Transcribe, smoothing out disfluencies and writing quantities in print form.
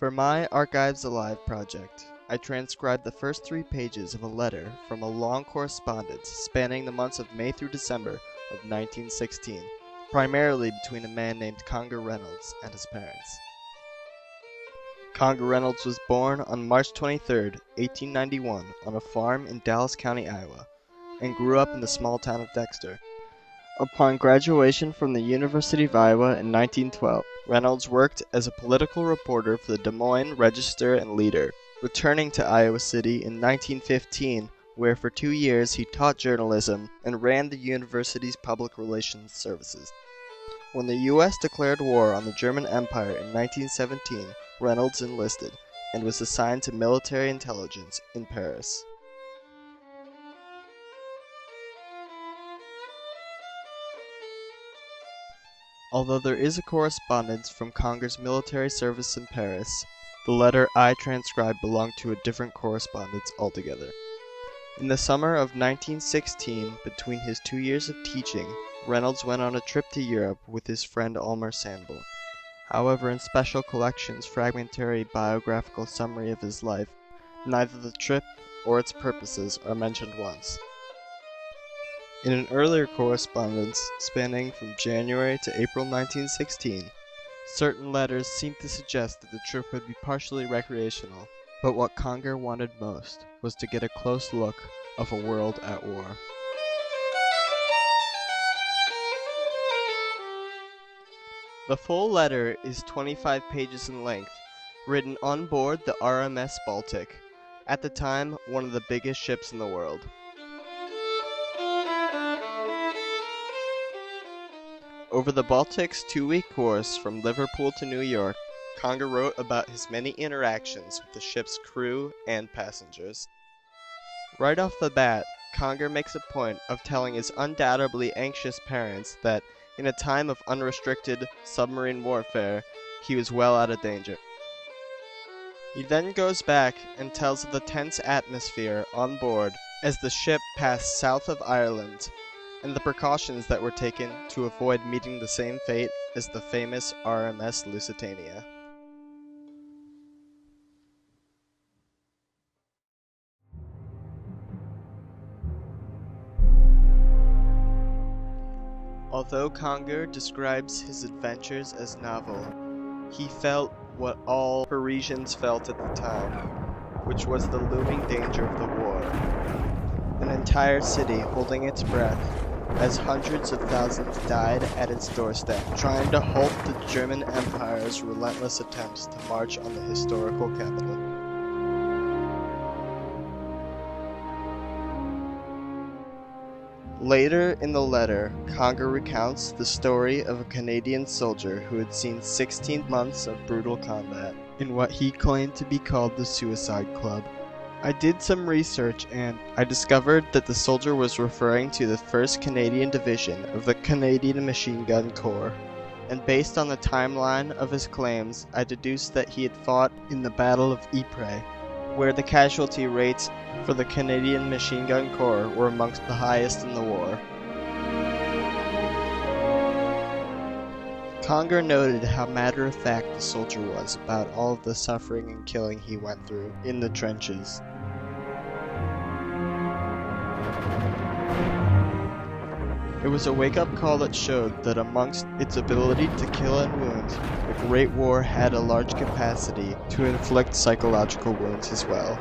For my Archives Alive project, I transcribed the first 3 pages of a letter from a long correspondence spanning the months of May through December of 1916, primarily between a man named Conger Reynolds and his parents. Conger Reynolds was born on March 23, 1891, on a farm in Dallas County, Iowa, and grew up in the small town of Dexter. Upon graduation from the University of Iowa in 1912, Reynolds worked as a political reporter for the Des Moines Register and Leader, returning to Iowa City in 1915, where for 2 years he taught journalism and ran the university's public relations services. When the U.S. declared war on the German Empire in 1917, Reynolds enlisted and was assigned to military intelligence in Paris. Although there is a correspondence from Conger's military service in Paris, the letter I transcribed belonged to a different correspondence altogether. In the summer of 1916, between his 2 years of teaching, Reynolds went on a trip to Europe with his friend Almer Sandborn. However, in Special Collections' fragmentary biographical summary of his life, neither the trip or its purposes are mentioned once. In an earlier correspondence, spanning from January to April 1916, certain letters seem to suggest that the trip would be partially recreational, but what Conger wanted most was to get a close look of a world at war. The full letter is 25 pages in length, written on board the RMS Baltic, at the time one of the biggest ships in the world. Over the Baltic's 2-week course from Liverpool to New York, Conger wrote about his many interactions with the ship's crew and passengers. Right off the bat, Conger makes a point of telling his undoubtedly anxious parents that, in a time of unrestricted submarine warfare, he was well out of danger. He then goes back and tells of the tense atmosphere on board as the ship passed south of Ireland, and the precautions that were taken to avoid meeting the same fate as the famous RMS Lusitania. Although Conger describes his adventures as novel, he felt what all Parisians felt at the time, which was the looming danger of the war. An entire city holding its breath as hundreds of thousands died at its doorstep, trying to halt the German Empire's relentless attempts to march on the historical capital. Later in the letter, Conger recounts the story of a Canadian soldier who had seen 16 months of brutal combat in what he claimed to be called the Suicide Club. I did some research and I discovered that the soldier was referring to the 1st Canadian Division of the Canadian Machine Gun Corps, and based on the timeline of his claims, I deduced that he had fought in the Battle of Ypres, where the casualty rates for the Canadian Machine Gun Corps were amongst the highest in the war. Conger noted how matter-of-fact the soldier was about all of the suffering and killing he went through in the trenches. It was a wake-up call that showed that amongst its ability to kill and wound, the Great War had a large capacity to inflict psychological wounds as well.